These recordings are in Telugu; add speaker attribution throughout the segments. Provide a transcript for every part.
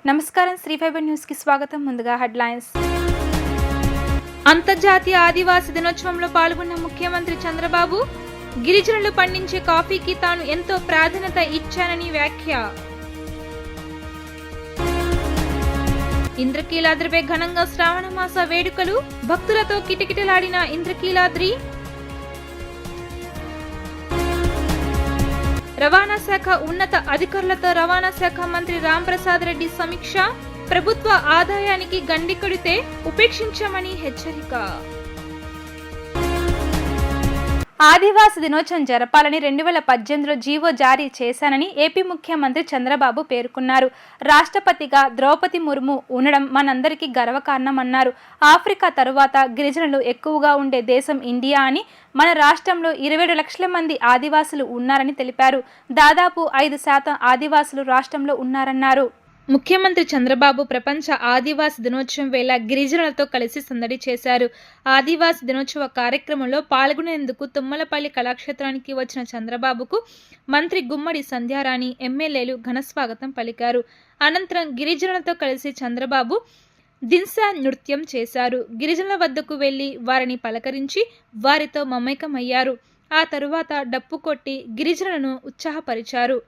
Speaker 1: నమస్కారం శ్రీ ఫైబర్ న్యూస్ కి స్వాగతం. ముందుగా హెడ్లైన్స్. అంతర్జాతీయ ఆదివాసీ దినోత్సవంలో పాల్గొన్న ముఖ్యమంత్రి చంద్రబాబు గిరిజనులు పండించే కాఫీకి తాను ఎంతో ప్రాధాన్యత ఇచ్చానని వ్యాఖ్య. ఇంద్రకీలాద్రిపై ఘనంగా శ్రావణ మాస వేడుకలు, భక్తులతో కిటకిటలాడిన ఇంద్రకీలాద్రి. రవాణా శాఖ ఉన్నత అధికారులతో రవాణా శాఖ మంత్రి రాంప్రసాద్ రెడ్డి సమీక్ష. ప్రభుత్వ ఆదాయానికి గండి కొడితే ఉపేక్షించామని హెచ్చరిక. ఆదివాసీ దినోత్సవం జరపాలని 2018లో జీవో జారీ చేశానని ఏపీ ముఖ్యమంత్రి చంద్రబాబు పేర్కొన్నారు. రాష్ట్రపతిగా ద్రౌపది ముర్ము ఉండడం మనందరికీ గర్వకారణమన్నారు. ఆఫ్రికా తరువాత గిరిజనులు ఎక్కువగా ఉండే దేశం ఇండియా అని, మన రాష్ట్రంలో 27 లక్షల మంది ఆదివాసులు ఉన్నారని తెలిపారు. దాదాపు 5% ఆదివాసులు రాష్ట్రంలో ఉన్నారన్నారు. ముఖ్యమంత్రి చంద్రబాబు ప్రపంచ ఆదివాసీ దినోత్సవం వేళ గిరిజనులతో కలిసి సందడి చేశారు. ఆదివాసీ దినోత్సవ కార్యక్రమంలో పాల్గొనేందుకు తుమ్మలపల్లి కళాక్షేత్రానికి వచ్చిన చంద్రబాబుకు మంత్రి గుమ్మడి సంధ్యారాణి, ఎమ్మెల్యేలు ఘనస్వాగతం పలికారు. అనంతరం గిరిజనులతో కలిసి చంద్రబాబు దిన్సా నృత్యం చేశారు. గిరిజనుల వద్దకు వెళ్లి వారిని పలకరించి వారితో మమేకమయ్యారు. ఆ తరువాత డప్పు కొట్టి గిరిజనులను ఉత్సాహపరిచారు.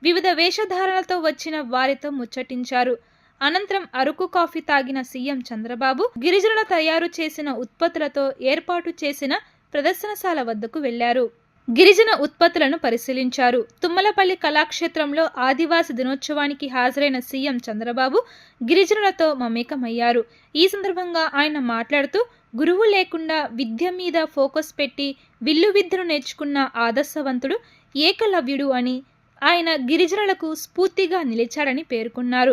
Speaker 1: వివిధ వేషధారణలతో వచ్చిన వారితో ముచ్చటించారు. అనంతరం అరకు కాఫీ తాగిన సీఎం చంద్రబాబు గిరిజనుల తయారు చేసిన ఉత్పత్తులతో ఏర్పాటు చేసిన ప్రదర్శనశాల వద్దకు వెళ్లారు. గిరిజన ఉత్పత్తులను పరిశీలించారు. తుమ్మలపల్లి కళాక్షేత్రంలో ఆదివాసీ దినోత్సవానికి హాజరైన సీఎం చంద్రబాబు గిరిజనులతో మమేకమయ్యారు. ఈ సందర్భంగా ఆయన మాట్లాడుతూ, గురువు లేకుండా విద్య మీద ఫోకస్ పెట్టి విల్లు విద్యను నేర్చుకున్న ఆదర్శవంతుడు ఏకలవ్యుడు అని, ఆయన గిరిజనులకు స్ఫూర్తిగా నిలిచాడని పేర్కొన్నారు.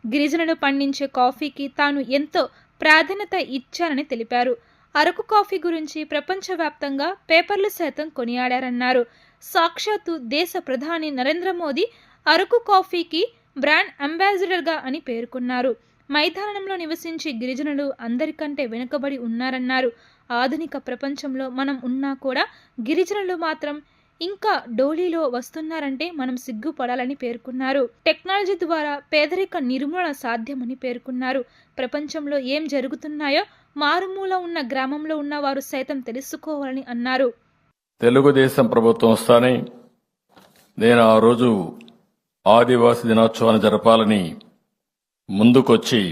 Speaker 1: గిరిజనులు పండించే కాఫీకి తాను ఎంతో ప్రాధాన్యత ఇచ్చానని తెలిపారు. అరకు కాఫీ గురించి ప్రపంచవ్యాప్తంగా పేపర్లు సైతం కొనియాడారన్నారు. సాక్షాత్తు దేశ ప్రధాని నరేంద్ర మోదీ అరకు కాఫీకి బ్రాండ్ అంబాసిడర్గా అని పేర్కొన్నారు. మైదానంలో నివసించే గిరిజనులు అందరికంటే వెనుకబడి ఉన్నారన్నారు. ఆధునిక ప్రపంచంలో మనం ఉన్నా కూడా గిరిజనులు మాత్రం ఇంకా డోలీలో వస్తున్నారంటే మనం సిగ్గుపడాలని పేర్కొన్నారు. టెక్నాలజీ ద్వారా పేదరిక నిర్మూలన సాధ్యమని పేర్కొన్నారు. ప్రపంచంలో ఏం జరుగుతున్నాయో మారుమూల ఉన్న గ్రామంలో ఉన్న వారు సైతం తెలుసుకోవాలని అన్నారు.
Speaker 2: తెలుగుదేశం ప్రభుత్వం వస్తానే నేను ఆ రోజు ఆదివాసీ దినోత్సవాన్ని జరపాలని ముందుకొచ్చి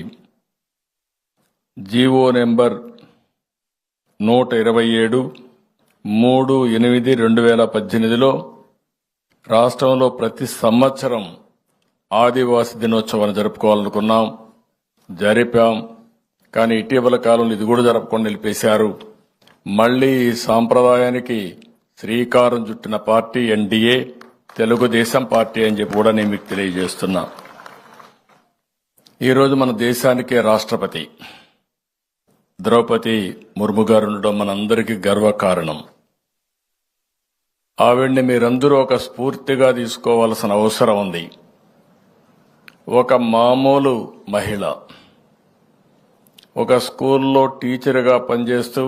Speaker 2: జీవో నెంబర్ 127 3/8/2018లో రాష్ట్రంలో ప్రతి సంవత్సరం ఆదివాసీ దినోత్సవాన్ని జరుపుకోవాలనుకున్నాం, జరిపాం. కానీ ఇటీవల కాలంలో ఇది కూడా జరపకుండా నిలిపేశారు. మళ్లీ ఈ సాంప్రదాయానికి శ్రీకారం చుట్టిన పార్టీ ఎన్డీఏ, తెలుగుదేశం పార్టీ అని చెప్పి కూడా నేను మీకు తెలియజేస్తున్నా. ఈరోజు మన దేశానికే రాష్ట్రపతి ద్రౌపది ముర్ము గారు ఉండడం మనందరికీ గర్వకారణం. ఆవిడ్ని మీరందరూ ఒక స్ఫూర్తిగా తీసుకోవాల్సిన అవసరం ఉంది. ఒక మామూలు మహిళ ఒక స్కూల్లో టీచర్గా పనిచేస్తూ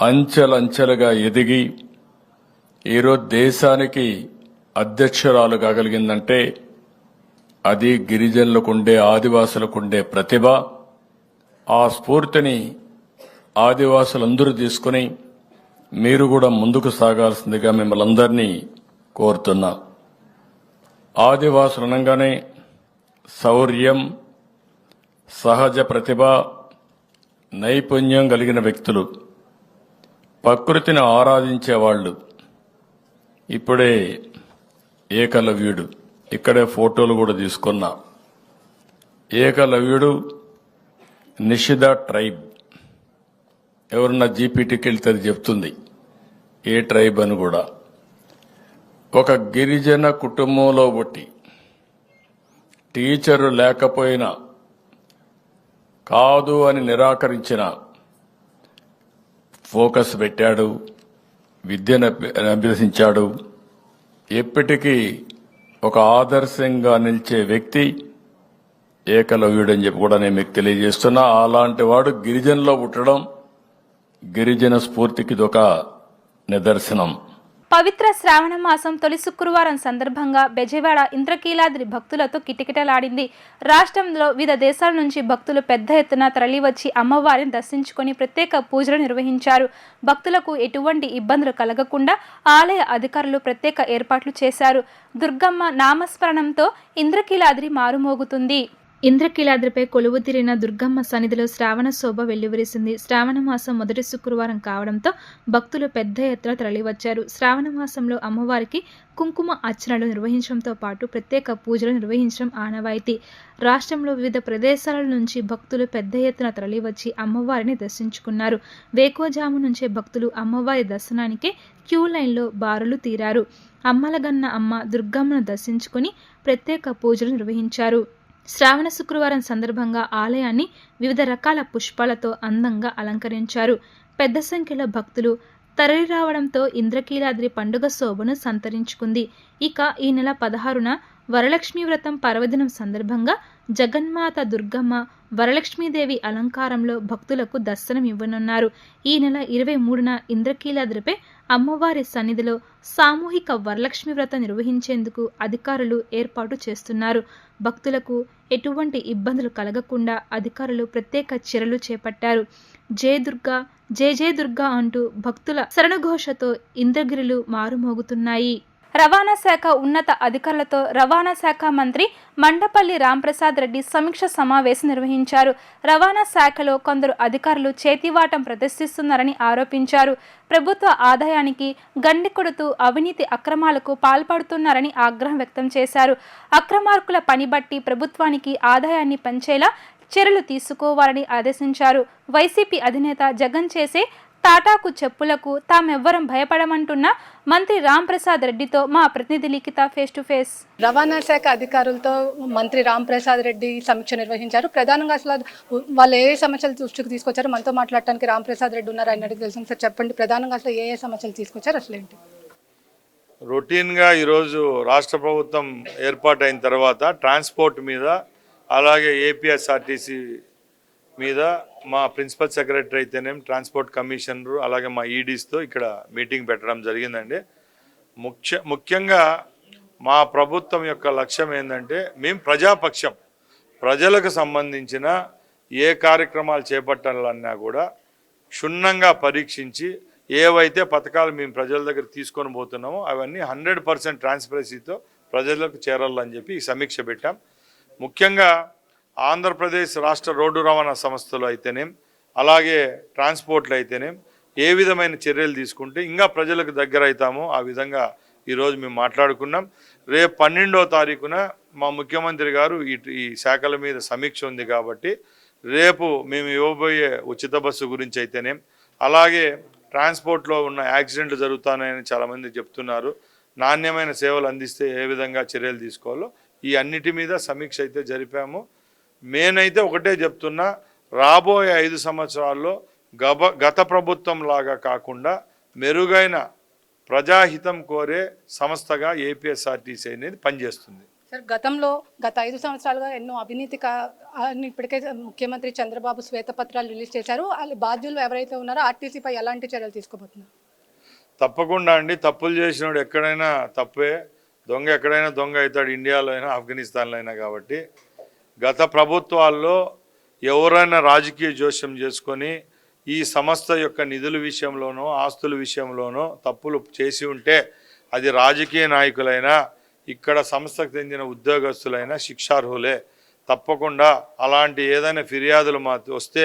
Speaker 2: అంచెలంచెలుగా ఎదిగి ఈరోజు దేశానికి అధ్యక్షురాలు కాగలిగిందంటే అది గిరిజనులకుండే, ఆదివాసులకుండే ప్రతిభ. ఆ స్ఫూర్తిని ఆదివాసులందరూ తీసుకుని మీరు కూడా ముందుకు సాగాల్సిందిగా మిమ్మల్ని అందరినీ కోరుతున్నా. ఆదివాసులు అనగానే శౌర్యం, సహజ ప్రతిభ, నైపుణ్యం కలిగిన వ్యక్తులు, ప్రకృతిని ఆరాధించేవాళ్లు. ఇప్పుడే ఏకలవ్యుడు, ఇక్కడే ఫోటోలు కూడా తీసుకున్నా. ఏకలవ్యుడు నిషిద ట్రైబ్, ఎవరన్నా జీపీటీకి వెళ్తే అది చెప్తుంది ఏ ట్రైబ్ అని కూడా. ఒక గిరిజన కుటుంబంలో పుట్టి టీచరు లేకపోయినా కాదు అని నిరాకరించిన, ఫోకస్ పెట్టాడు, విద్యను అభ్యసించాడు. ఎప్పటికీ ఒక ఆదర్శంగా నిలిచే వ్యక్తి ఏకలవ్యుడని చెప్పి కూడా నేను మీకు తెలియజేస్తున్నా. అలాంటి వాడు గిరిజనలో పుట్టడం గిరిజన స్ఫూర్తికి ఇదొక నిదర్శనం.
Speaker 1: పవిత్ర శ్రావణ మాసం తొలి శుక్రవారం సందర్భంగా బెజవాడ ఇంద్రకీలాద్రి భక్తులతో కిటకిటలాడింది. రాష్ట్రంలో వివిధ దేశాల నుంచి భక్తులు పెద్ద ఎత్తున తరలివచ్చి అమ్మవారిని దర్శించుకొని ప్రత్యేక పూజలు నిర్వహించారు. భక్తులకు ఎటువంటి ఇబ్బందులు కలగకుండా ఆలయ అధికారులు ప్రత్యేక ఏర్పాట్లు చేశారు. దుర్గమ్మ నామస్మరణంతో ఇంద్రకీలాద్రి మారుమోగుతుంది. ఇంద్రకీలాద్రిపై కొలువు తీరిన దుర్గమ్మ సన్నిధిలో శ్రావణ శోభ వెల్లివిరిసింది. శ్రావణ మాసం మొదటి శుక్రవారం కావడంతో భక్తులు పెద్ద ఎత్తున తరలివచ్చారు. శ్రావణ మాసంలో అమ్మవారికి కుంకుమ అర్చనలు నిర్వహించడంతో పాటు ప్రత్యేక పూజలు నిర్వహించడం ఆనవాయితీ. రాష్ట్రంలో వివిధ ప్రదేశాల నుంచి భక్తులు పెద్ద ఎత్తున తరలివచ్చి అమ్మవారిని దర్శించుకున్నారు. వేకువజాము నుంచే భక్తులు అమ్మవారి దర్శనానికే క్యూ లైన్లో బారులు తీరారు. అమ్మలగన్న అమ్మ దుర్గమ్మను దర్శించుకుని ప్రత్యేక పూజలు నిర్వహించారు. శ్రావణ శుక్రవారం సందర్భంగా ఆలయాన్ని వివిధ రకాల పుష్పాలతో అందంగా అలంకరించారు. పెద్ద సంఖ్యలో భక్తులు తరలి రావడంతో ఇంద్రకీలాద్రి పండుగ శోభను సంతరించుకుంది. ఇక ఈ నెల 16న వరలక్ష్మీ వ్రతం పర్వదినం సందర్భంగా జగన్మాత దుర్గమ్మ వరలక్ష్మీదేవి అలంకారంలో భక్తులకు దర్శనం ఇవ్వనున్నారు. ఈ నెల 23న ఇంద్రకీలాద్రిపై అమ్మవారి సన్నిధిలో సామూహిక వరలక్ష్మి వ్రతం నిర్వహించేందుకు అధికారులు ఏర్పాటు చేస్తున్నారు. భక్తులకు ఎటువంటి ఇబ్బందులు కలగకుండా అధికారులు ప్రత్యేక చర్యలు చేపట్టారు. జయ దుర్గా జయ జయ దుర్గా అంటూ భక్తుల శరణఘోషతో ఇంద్రగిరులు మారుమోగుతున్నాయి. రవాణా శాఖ ఉన్నత అధికారులతో రవాణా శాఖ మంత్రి మండపల్లి రాంప్రసాద్ రెడ్డి సమీక్ష సమావేశం నిర్వహించారు. రవాణా శాఖలో కొందరు అధికారులు చేతివాటం ప్రదర్శిస్తున్నారని ఆరోపించారు. ప్రభుత్వ ఆదాయానికి గండి కొడుతూ అవినీతి అక్రమాలకు పాల్పడుతున్నారని ఆగ్రహం వ్యక్తం చేశారు. అక్రమార్కుల పని బట్టి ప్రభుత్వానికి ఆదాయాన్ని పెంచేలా చర్యలు తీసుకోవాలని ఆదేశించారు. వైసీపీ అధినేత జగన్ చేసే టాటాకు చెప్పులకు తామెవ్వరం భయపడమంటున్న మంత్రి రాంప్రసాద్ రెడ్డితో మా ప్రతినిధి లిఖిత ఫేస్ టు ఫేస్.
Speaker 3: రవాణా శాఖ అధికారులతో మంత్రి రాంప్రసాద్ రెడ్డి సమీక్ష నిర్వహించారు. ప్రధానంగా అసలు వాళ్ళు ఏ సమస్యలు దృష్టికి తీసుకొచ్చారు, మనతో మాట్లాడటానికి రాంప్రసాద్ రెడ్డి ఉన్నారు. ఆయన అడిగి తెలుసు సార్, చెప్పండి ప్రధానంగా అసలు ఏ సమస్యలు తీసుకొచ్చారు, అసలు ఏంటి?
Speaker 4: రొటీన్గా ఈరోజు రాష్ట్ర ప్రభుత్వం ఏర్పాటైన తర్వాత ట్రాన్స్పోర్ట్ మీద, అలాగే ఏపీఎస్ఆర్టీసీ మీద మా ప్రిన్సిపల్ సెక్రటరీ అయితేనేం, ట్రాన్స్పోర్ట్ కమిషనరు, అలాగే మా ఈడీస్తో ఇక్కడ మీటింగ్ పెట్టడం జరిగిందండి. ముఖ్యంగా మా ప్రభుత్వం యొక్క లక్ష్యం ఏంటంటే, మేము ప్రజాపక్షం, ప్రజలకు సంబంధించిన ఏ కార్యక్రమాలు చేపట్టాలన్నా కూడా క్షుణ్ణంగా పరీక్షించి ఏవైతే పథకాలు మేము ప్రజల దగ్గర తీసుకొని పోతున్నామో అవన్నీ 100% ట్రాన్స్పరెన్సీతో ప్రజలకు చేరాలని చెప్పి ఈ సమీక్ష పెట్టాం. ముఖ్యంగా ఆంధ్రప్రదేశ్ రాష్ట్ర రోడ్డు రవాణా సంస్థలు అయితేనేం, అలాగే ట్రాన్స్పోర్ట్లు అయితేనేం ఏ విధమైన చర్యలు తీసుకుంటే ఇంకా ప్రజలకు దగ్గర అవుతామో ఆ విధంగా ఈరోజు మేము మాట్లాడుకున్నాం. రేపు 12వ తారీఖున మా ముఖ్యమంత్రి గారు ఈ శాఖల మీద సమీక్ష ఉంది కాబట్టి రేపు మేము ఇవ్వబోయే ఉచిత బస్సు గురించి అయితేనేం, అలాగే ట్రాన్స్పోర్ట్లో ఉన్న యాక్సిడెంట్లు జరుగుతాయని చాలామంది చెప్తున్నారు. నాణ్యమైన సేవలు అందిస్తే ఏ విధంగా చర్యలు తీసుకోవాలో ఈ అన్నిటి మీద సమీక్ష అయితే జరిపాము. నేనైతే ఒకటే చెప్తున్నా, రాబోయే 5 సంవత్సరాల్లో గత ప్రభుత్వం లాగా కాకుండా మెరుగైన ప్రజాహితం కోరే సంస్థగా ఏపీఎస్ఆర్టీసీ అనేది పనిచేస్తుంది.
Speaker 3: సార్, గత 5 సంవత్సరాలుగా ఎన్నో అవినీతి ఇప్పటికే ముఖ్యమంత్రి చంద్రబాబు శ్వేతపత్రాలు రిలీజ్ చేశారు. వాళ్ళు బాధ్యులు ఎవరైతే ఉన్నారో ఆర్టీసీపై ఎలాంటి చర్యలు తీసుకోబోతున్నారు?
Speaker 4: తప్పకుండా అండి. తప్పులు చేసినోడు ఎక్కడైనా తప్పే, దొంగ ఎక్కడైనా దొంగ అవుతాడు, ఇండియాలో అయినా ఆఫ్ఘనిస్తాన్లో అయినా. కాబట్టి గత ప్రభుత్వాల్లో ఎవరైనా రాజకీయ జోస్యం చేసుకొని ఈ సంస్థ యొక్క నిధుల విషయంలోనో ఆస్తుల విషయంలోనో తప్పులు చేసి ఉంటే అది రాజకీయ నాయకులైనా ఇక్కడ సంస్థకు చెందిన ఉద్యోగస్తులైనా శిక్షార్హులే. తప్పకుండా అలాంటి ఏదైనా ఫిర్యాదులు వస్తే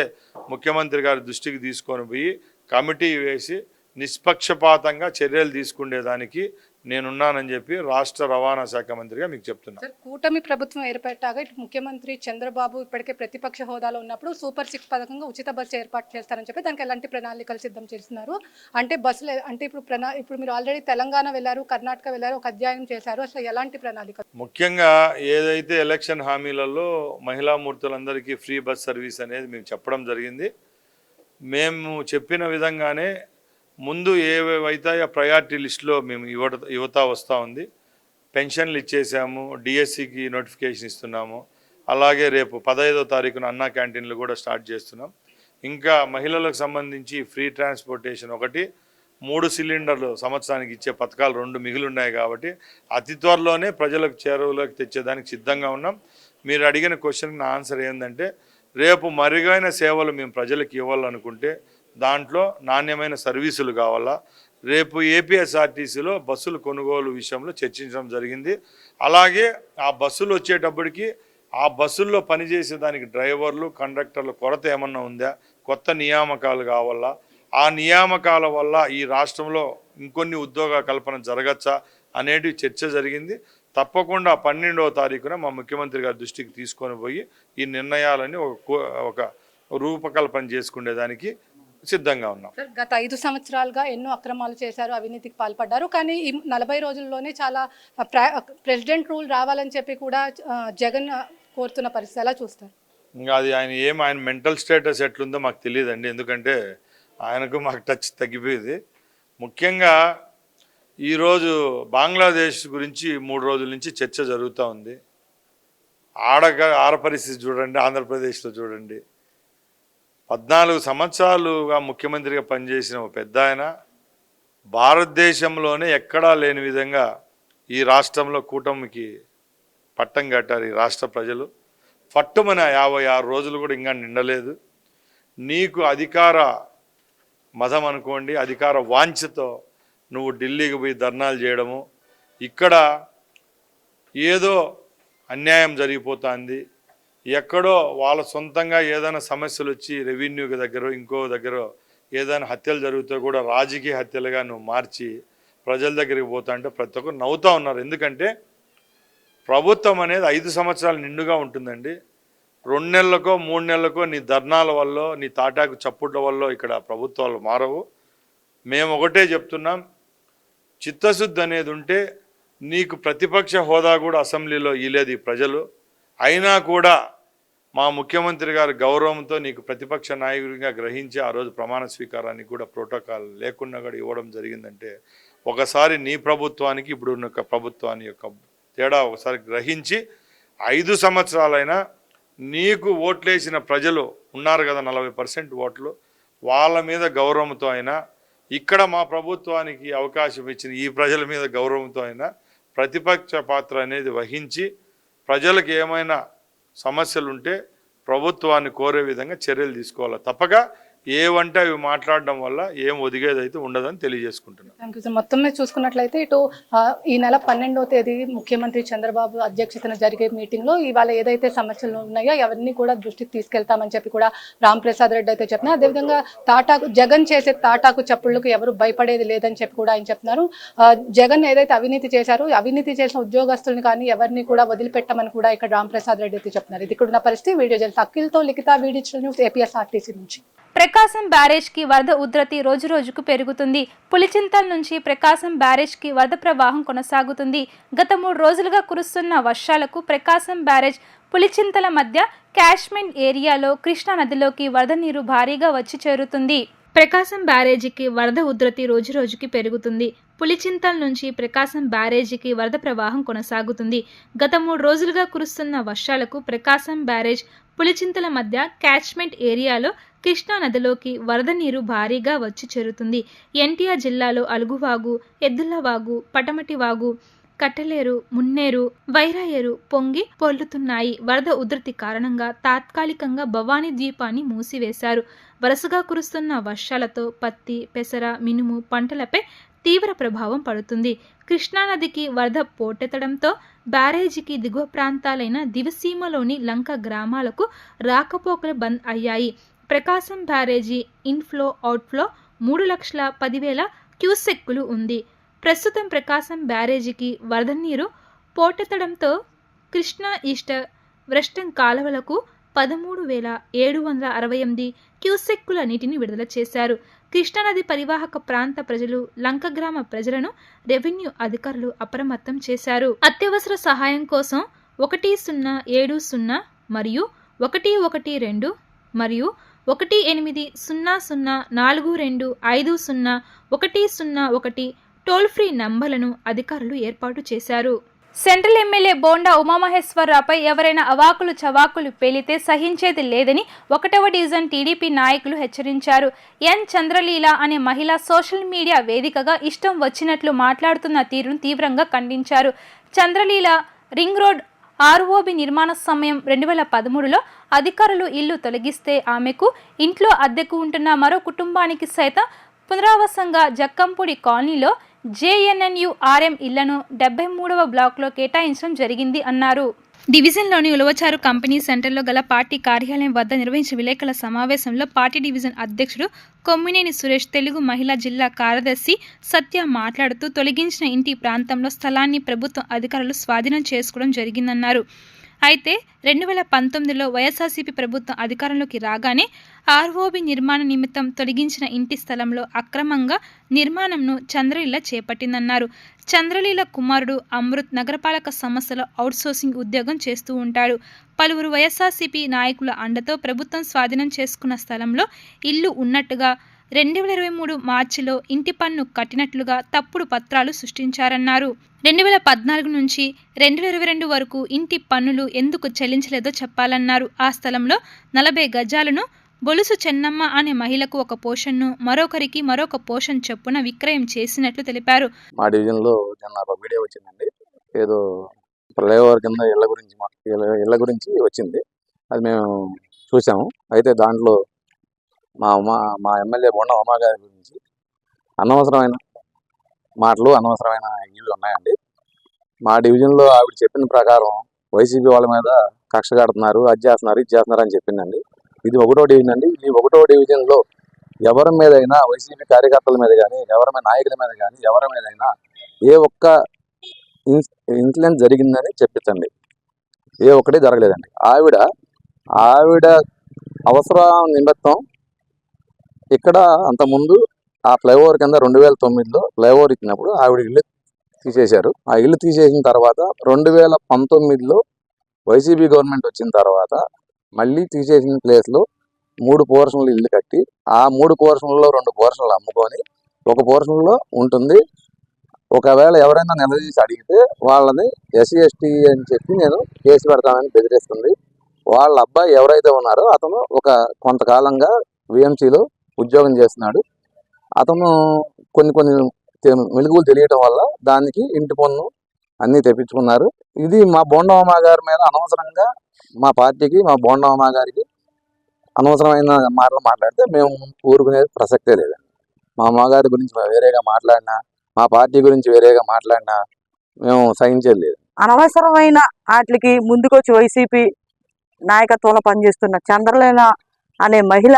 Speaker 4: ముఖ్యమంత్రి గారి దృష్టికి తీసుకొని పోయి కమిటీ వేసి నిష్పక్షపాతంగా చర్యలు తీసుకునేదానికి నేనున్నానని చెప్పి రాష్ట్ర రవాణా శాఖ మంత్రిగా మీకు చెప్తున్నా.
Speaker 3: సార్, కూటమి ప్రభుత్వం ఏర్పడ్డాక ఇటు ముఖ్యమంత్రి చంద్రబాబు ఇప్పటికే ప్రతిపక్ష హోదాలో ఉన్నప్పుడు సూపర్ 6 పథకంగా ఉచిత బస్సు ఏర్పాటు చేస్తారని చెప్పి దానికి ఎలాంటి ప్రణాళికలు సిద్ధం చేస్తున్నారు? అంటే బస్సులు అంటే ఇప్పుడు మీరు ఆల్రెడీ తెలంగాణ వెళ్ళారు, కర్ణాటక వెళ్ళారు, ఒక అధ్యాయం చేశారు. అసలు ఎలాంటి ప్రణాళిక?
Speaker 4: ముఖ్యంగా ఏదైతే ఎలక్షన్ హామీలలో మహిళా మూర్తులందరికీ ఫ్రీ బస్ సర్వీస్ అనేది మేము చెప్పడం జరిగింది. మేము చెప్పిన విధంగానే ముందు ఏవేవైతే ఆ ప్రయారిటీ లిస్టులో మేము యువత వస్తూ ఉంది. పెన్షన్లు ఇచ్చేసాము, డిఎస్సికి నోటిఫికేషన్ ఇస్తున్నాము. అలాగే రేపు 15వ తారీఖున అన్నా క్యాంటీన్లు కూడా స్టార్ట్ చేస్తున్నాం. ఇంకా మహిళలకు సంబంధించి ఫ్రీ ట్రాన్స్పోర్టేషన్ ఒకటి, 3 సిలిండర్లు సంవత్సరానికి ఇచ్చే పథకాలు 2 మిగిలి ఉన్నాయి కాబట్టి అతి త్వరలోనే ప్రజలకు చేరువలోకి తెచ్చేదానికి సిద్ధంగా ఉన్నాం. మీరు అడిగిన క్వశ్చన్కి నా ఆన్సర్ ఏంటంటే రేపు మెరుగైన సేవలు మేము ప్రజలకు ఇవ్వాలనుకుంటే దాంట్లో నాణ్యమైన సర్వీసులు కావాలా. రేపు ఏపీఎస్ఆర్టీసీలో బస్సులు కొనుగోలు విషయంలో చర్చించడం జరిగింది. అలాగే ఆ బస్సులు వచ్చేటప్పటికి ఆ బస్సుల్లో పనిచేసే దానికి డ్రైవర్లు కండక్టర్ల కొరత ఏమన్నా ఉందా, కొత్త నియామకాలు కావాలా, ఆ నియామకాల వల్ల ఈ రాష్ట్రంలో ఇంకొన్ని ఉద్యోగ కల్పన జరగచ్చా అనేది చర్చ జరిగింది. తప్పకుండా 12వ తారీఖున మా ముఖ్యమంత్రి గారి దృష్టికి తీసుకొని పోయి ఈ నిర్ణయాలని ఒక రూపకల్పన చేసుకునేదానికి సిద్ధంగా ఉన్నాం.
Speaker 3: సార్, గత 5 సంవత్సరాలుగా ఎన్నో అక్రమాలు చేశారు, అవినీతికి పాల్పడ్డారు. కానీ ఈ 40 రోజుల్లోనే చాలా ప్రెసిడెంట్ రూల్ రావాలని చెప్పి కూడా జగన్ కోరుతున్న పరిస్థితి ఎలా చూస్తారు?
Speaker 4: ఇంకా అది ఆయన మెంటల్ స్టేటస్ ఎట్లుందో మాకు తెలియదండి. ఎందుకంటే ఆయనకు మాకు టచ్ తగ్గిపోయింది. ముఖ్యంగా ఈరోజు బంగ్లాదేశ్ గురించి 3 రోజుల నుంచి చర్చ జరుగుతూ ఉంది. ఆడ పరిస్థితి చూడండి, ఆంధ్రప్రదేశ్లో చూడండి. 14 సంవత్సరాలుగా ముఖ్యమంత్రిగా పనిచేసిన ఒక పెద్ద ఆయన భారతదేశంలోనే ఎక్కడా లేని విధంగా ఈ రాష్ట్రంలో కూటమికి పట్టం కట్టారు ఈ రాష్ట్ర ప్రజలు. పట్టుమని 56 రోజులు కూడా ఇంకా నిండలేదు. నీకు అధికార మదం అనుకోండి, అధికార వాంఛతో నువ్వు ఢిల్లీకి పోయి ధర్నాలు చేయడము, ఇక్కడ ఏదో అన్యాయం జరిగిపోతుంది, ఎక్కడో వాళ్ళ సొంతంగా ఏదైనా సమస్యలు వచ్చి రెవెన్యూ దగ్గర ఇంకో దగ్గర ఏదైనా హత్యలు జరిగితే కూడా రాజకీయ హత్యలుగా నువ్వు మార్చి ప్రజల దగ్గరికి పోతా అంటే ప్రతి ఒక్కరు నవ్వుతూ ఉన్నారు. ఎందుకంటే ప్రభుత్వం అనేది 5 సంవత్సరాలు నిండుగా ఉంటుందండి. 2 నెలలకో 3 నెలలకో నీ ధర్నాల వల్ల, నీ తాటాకు చప్పుట్ల వల్ల ఇక్కడ ప్రభుత్వాలు మారవు. మేము ఒకటే చెప్తున్నాం, చిత్తశుద్ధి అనేది ఉంటే నీకు ప్రతిపక్ష హోదా కూడా అసెంబ్లీలో ఇలేదు ఈ ప్రజలు. అయినా కూడా మా ముఖ్యమంత్రి గారి గౌరవంతో నీకు ప్రతిపక్ష నాయకుడిగా గ్రహించి ఆ రోజు ప్రమాణ స్వీకారానికి కూడా ప్రోటోకాల్ లేకుండా కూడా ఇవ్వడం జరిగిందంటే ఒకసారి నీ ప్రభుత్వానికి ఇప్పుడున్న ప్రభుత్వాన్ని యొక్క తేడా ఒకసారి గ్రహించి 5 సంవత్సరాలైనా నీకు ఓట్లేసిన ప్రజలు ఉన్నారు కదా 40% ఓట్లు, వాళ్ళ మీద గౌరవంతో అయినా ఇక్కడ మా ప్రభుత్వానికి అవకాశం ఇచ్చిన ఈ ప్రజల మీద గౌరవంతో అయినా ప్రతిపక్ష పాత్ర అనేది వహించి ప్రజలకు ఏమైనా సమస్యలు ఉంటే ప్రభుత్వాన్ని కోరే విధంగా చర్యలు తీసుకోవాలి. తప్పక ఏవంటే అవి మాట్లాడడం వల్ల ఏం ఒదిగేది అయితే ఉండదని తెలియజేసుకుంటున్నాను.
Speaker 3: Thank you sir. మొత్తం మీద చూసుకున్నట్లయితే ఇటు ఈ నెల 12వ తేదీ ముఖ్యమంత్రి చంద్రబాబు అధ్యక్షతన జరిగే మీటింగ్లో ఇవాళ ఏదైతే సమస్యలు ఉన్నాయో అవన్నీ కూడా దృష్టికి తీసుకెళ్తామని చెప్పి కూడా రాంప్రసాద్ రెడ్డి అయితే చెప్తున్నారు. అదేవిధంగా జగన్ చేసే తాటాకు చప్పుళ్లకు ఎవరు భయపడేది లేదని చెప్పి కూడా ఆయన చెప్తున్నారు. జగన్ ఏదైతే అవినీతి చేశారో అవినీతి చేసిన ఉద్యోగస్తులను కానీ ఎవరిని కూడా వదిలిపెట్టమని కూడా ఇక్కడ రాంప్రసాద్ రెడ్డి అయితే చెప్తున్నారు. ఇది ఇక్కడ ఉన్న పరిస్థితి. వీడియో జర్నలిస్ట్ అఖిల్తో లిఖిత, వీడియో న్యూస్, ఏపీఎస్ఆర్టీసీ నుంచి.
Speaker 1: ప్రకాశం బ్యారేజ్కి వరద ఉధృతి రోజురోజుకు పెరుగుతుంది. పులిచింతల నుంచి ప్రకాశం బ్యారేజ్కి వరద ప్రవాహం కొనసాగుతుంది. గత 3 రోజులుగా కురుస్తున్న వర్షాలకు ప్రకాశం బ్యారేజ్ పులిచింతల మధ్య క్యాచ్మెంట్ ఏరియాలో కృష్ణా నదిలోకి వరద నీరు భారీగా వచ్చి చేరుతుంది. ప్రకాశం బ్యారేజీకి వరద ఉధృతి రోజురోజుకి పెరుగుతుంది. పులిచింతల నుంచి ప్రకాశం బ్యారేజీకి వరద ప్రవాహం కొనసాగుతుంది. గత 3 రోజులుగా కురుస్తున్న వర్షాలకు ప్రకాశం బ్యారేజ్ పులిచింతల మధ్య క్యాచ్మెంట్ ఏరియాలో కృష్ణా నదిలోకి వరద నీరు భారీగా వచ్చి చేరుతుంది. ఎన్టీఆర్ జిల్లాలో అలుగువాగు, ఎద్దులవాగు, పటమటివాగు, కట్టలేరు, మున్నేరు, వైరాయేరు పొంగి పొర్లుతున్నాయి. వరద ఉధృతి కారణంగా తాత్కాలికంగా భవానీ ద్వీపాన్ని మూసివేశారు. వరుసగా కురుస్తున్న వర్షాలతో పత్తి, పెసర, మినుము పంటలపై తీవ్ర ప్రభావం పడుతుంది. కృష్ణానదికి వరద పోటెత్తడంతో బ్యారేజీకి దిగువ ప్రాంతాలైన దివిసీమలోని లంక గ్రామాలకు రాకపోకలు బంద్ అయ్యాయి. ప్రకాశం బ్యారేజీ ఇన్ఫ్లో అవుట్ఫ్లో 3,10,000 క్యూసెక్కులు ఉంది. ప్రస్తుతం ప్రకాశం బ్యారేజీకి వరద నీరు పోటెత్తడంతో కృష్ణా ఈస్ట్ వెస్టర్న్ కాలువలకు 13,768 క్యూసెక్కుల నీటిని విడుదల చేశారు. కృష్ణానది పరివాహక ప్రాంత ప్రజలు, లంక గ్రామ ప్రజలను రెవెన్యూ అధికారులు అప్రమత్తం చేశారు. అత్యవసర సహాయం కోసం 1070 మరియు 112 మరియు 18004250 101 టోల్ ఫ్రీ నంబర్లను అధికారులు ఏర్పాటు చేశారు. సెంట్రల్ ఎమ్మెల్యే బోండా ఉమామహేశ్వరరావుపై ఎవరైనా అవాకులు చవాకులు పేలితే సహించేది లేదని 1వ డివిజన్ టీడీపీ నాయకులు హెచ్చరించారు. ఎన్ చంద్రలీల అనే మహిళ సోషల్ మీడియా వేదికగా ఇష్టం వచ్చినట్లు మాట్లాడుతున్న తీరును తీవ్రంగా ఖండించారు. చంద్రలీల రింగ్ రోడ్ ఆర్ఓబి నిర్మాణ సమయం 2013లో అధికారులు ఇల్లు తొలగిస్తే ఆమెకు ఇంట్లో అద్దెకు ఉంటున్న మరో కుటుంబానికి సైతం పునరావాసంగా జక్కంపూడి కాలనీలో జేఎన్ఎన్యుఆర్ఎం ఇళ్లను 73వ బ్లాక్లో కేటాయించడం జరిగింది అన్నారు. డివిజన్లోని ఉలవచారు కంపెనీ సెంటర్లో గల పార్టీ కార్యాలయం వద్ద నిర్వహించిన విలేకరుల సమావేశంలో పార్టీ డివిజన్ అధ్యక్షుడు కొమ్మినేని సురేష్, తెలుగు మహిళా జిల్లా కార్యదర్శి సత్య మాట్లాడుతూ తొలగించిన ఇంటి ప్రాంతంలో స్థలాన్ని ప్రభుత్వం అధికారులు స్వాధీనం చేసుకోవడం జరిగిందన్నారు. అయితే 2019లో వైఎస్ఆర్సీపీ ప్రభుత్వం అధికారంలోకి రాగానే ఆర్ఓబి నిర్మాణ నిమిత్తం తొలగించిన ఇంటి స్థలంలో అక్రమంగా నిర్మాణంను చంద్రలీల చేపట్టిందన్నారు. చంద్రలీల కుమారుడు అమృత్ నగరపాలక సంస్థలో అవుట్సోర్సింగ్ ఉద్యోగం చేస్తూ ఉంటాడు. పలువురు వైఎస్ఆర్సీపీ నాయకుల అండతో ప్రభుత్వం స్వాధీనం చేసుకున్న స్థలంలో ఇల్లు ఉన్నట్టుగా 2023 మార్చిలో ఇంటి పన్ను కట్టినట్లుగా తప్పుడు పత్రాలు సృష్టించారన్నారు. 2014 నుంచి 2022 వరకు ఇంటి పన్నులు ఎందుకు చెల్లించలేదో చెప్పాలన్నారు. ఆ స్థలంలో 40 గజాలను బొలుసు చెన్నమ్మ అనే మహిళకు ఒక పోర్షన్ను, మరొకరికి మరొక పోర్షన్ చొప్పున విక్రయం చేసినట్లు తెలిపారు.
Speaker 5: మా డివిజన్లో నిన్న ఒక వీడియో వచ్చిందండి. ఏదో ఫ్లైఓవర్ కింద ఇళ్ళ గురించి వచ్చింది. అది మేము చూసాము. అయితే దాంట్లో మా ఎమ్మెల్యే బోండా ఉమా గారి గురించి అనవసరమైన మాటలు, అనవసరమైన ఇవి ఉన్నాయండి. మా డివిజన్లో ఆవిడ చెప్పిన ప్రకారం వైసీపీ వాళ్ళ మీద కక్ష కడుతున్నారు, అది చేస్తున్నారు, ఇది చేస్తున్నారు అని చెప్పిందండి. ఇది 1వ డివిజన్ అండి. ఈ 1వ డివిజన్లో ఎవరి మీదైనా, వైసీపీ కార్యకర్తల మీద కానీ, ఎవరి మీద నాయకుల మీద కానీ, ఎవరి మీదైనా ఏ ఒక్క ఇన్సిడెంట్ జరిగిందని చెప్పించండి. ఏ ఒక్కటి జరగలేదండి. ఆవిడ అవసరం నిమిత్తం ఇక్కడ అంతకుముందు ఆ ఫ్లైఓవర్ కింద 2009లో ఫ్లైఓవర్ ఇచ్చినప్పుడు ఆవిడ ఇల్లు తీసేశారు. ఆ ఇల్లు తీసేసిన తర్వాత 2019లో వైసీపీ గవర్నమెంట్ వచ్చిన తర్వాత మళ్ళీ తీసేసిన ప్లేస్లో 3 పోర్షన్లు ఇల్లు కట్టి, ఆ 3 పోర్షన్లలో 2 పోర్షన్లు అమ్ముకొని 1 పోర్షన్లో ఉంటుంది. ఒకవేళ ఎవరైనా నిలదీసి అడిగితే వాళ్ళని SC ST అని చెప్పి నేను కేసు పెడతానని బెదిరిస్తుంది. వాళ్ళ అబ్బాయి ఎవరైతే ఉన్నారో అతను కొంతకాలంగా VMCలో ఉద్యోగం చేస్తున్నాడు. అతను కొన్ని మెలుగులు తెలియటం వల్ల దానికి ఇంటి పన్ను అన్నీ తెప్పించుకున్నారు. ఇది మా బోండా ఉమా గారి మీద అనవసరంగా, మా పార్టీకి, మా బోండా ఉమా గారికి అనవసరమైన మాటలు మాట్లాడితే మేము ఊరుకునేది ప్రసక్తే లేదండి. మా అమ్మగారి గురించి వేరేగా మాట్లాడినా, మా పార్టీ గురించి వేరేగా మాట్లాడినా మేము సహించేది లేదు.
Speaker 6: అనవసరమైన వాటికి ముందుకొచ్చి వైసీపీ నాయకత్వంలో పనిచేస్తున్న చంద్రలీల అనే మహిళ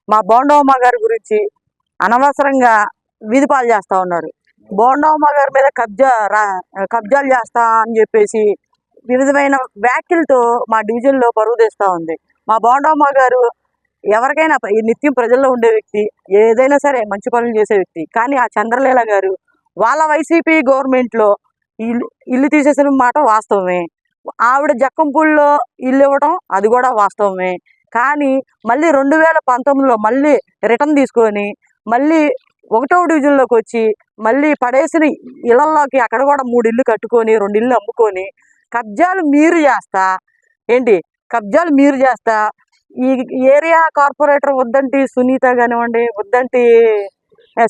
Speaker 6: మా బోండమ్మ గారి గురించి అనవసరంగా వీధిపాలు చేస్తూ ఉన్నారు. బోండమ్మ గారి మీద కబ్జాలు చేస్తా అని చెప్పేసి వివిధమైన వ్యాఖ్యలతో మా డివిజన్లో పరువు తీస్తూ ఉంది. మా బోండమ్మ గారు ఎవరికైనా నిత్యం ప్రజల్లో ఉండే వ్యక్తి, ఏదైనా సరే మంచి పనులు చేసే వ్యక్తి. కానీ ఆ చంద్రలీల గారు వాళ్ళ వైసీపీ గవర్నమెంట్లో ఇల్లు తీసేసిన మాట వాస్తవమే. ఆవిడ జక్కంపూడిలో ఇల్లు ఇవ్వడం అది కూడా వాస్తవమే. కానీ మళ్ళీ 2019లో మళ్ళీ రిటర్న్ తీసుకొని మళ్ళీ 1వ డివిజన్లోకి వచ్చి మళ్ళీ పడేసిన ఇళ్లలోకి అక్కడ కూడా 3 ఇళ్ళు కట్టుకొని 2 ఇళ్ళు అమ్ముకొని కబ్జాలు మీరు చేస్తా ఈ ఏరియా కార్పొరేటర్ వద్దంటి సునీత కానివ్వండి, వద్దంటి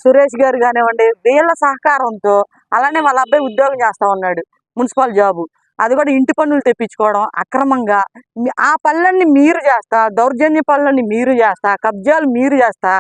Speaker 6: సురేష్ గారు కానివ్వండి, వీళ్ళ సహకారంతో అలానే వాళ్ళ అబ్బాయి ఉద్యోగం చేస్తూ ఉన్నాడు, మున్సిపల్ జాబు. అది కూడా ఇంటి పన్నులు తెప్పించుకోవడం అక్రమంగా. ఆ పనులన్నీ మీరు చేస్తా, దౌర్జన్య పనులన్నీ మీరు చేస్తా, కబ్జాలు మీరు చేస్తా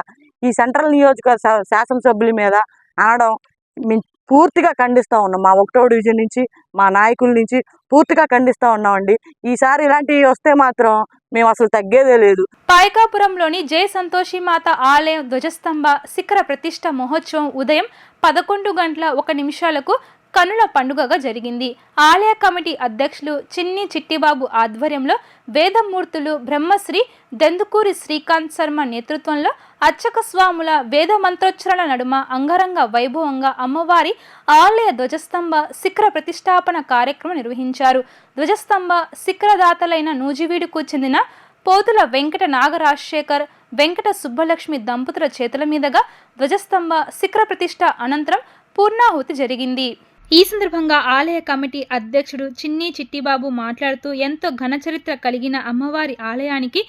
Speaker 6: ఈ సెంట్రల్ నియోజకవర్గ శాసనసభ్యుల మీద అనడం మేము పూర్తిగా ఖండిస్తూ ఉన్నాం. మా 1వ డివిజన్ నుంచి, మా నాయకుల నుంచి పూర్తిగా ఖండిస్తూ ఉన్నామండి. ఈసారి ఇలాంటివి వస్తే మాత్రం మేము అసలు తగ్గేదే లేదు.
Speaker 1: పాయకాపురంలోని జై సంతోషిమాత ఆలయం ధ్వజస్తంభ శిఖర ప్రతిష్ఠ మహోత్సవం ఉదయం 11:01 కనుల పండుగగా జరిగింది. ఆలయ కమిటీ అధ్యక్షులు చిన్ని చిట్టిబాబు ఆధ్వర్యంలో వేదమూర్తులు బ్రహ్మశ్రీ దెందుకూరి శ్రీకాంత్ శర్మ నేతృత్వంలో అర్చక స్వాముల వేద మంత్రోచ్చరణ నడుమ అంగరంగ వైభవంగా అమ్మవారి ఆలయ ధ్వజస్తంభ శిఖర ప్రతిష్టాపన కార్యక్రమం నిర్వహించారు. ధ్వజస్తంభ శిఖరదాతలైన నూజివీడుకు చెందిన పోతుల వెంకట నాగరాజశేఖర్, వెంకట సుబ్బలక్ష్మి దంపతుల చేతుల మీదుగా ధ్వజస్తంభ శిఖర ప్రతిష్ఠ అనంతరం పూర్ణాహుతి జరిగింది. ఈ సందర్భంగా ఆలయ కమిటీ అధ్యక్షుడు చిన్ని చిట్టిబాబు మాట్లాడుతూ ఎంతో ఘనచరిత్ర కలిగిన అమ్మవారి ఆలయానికి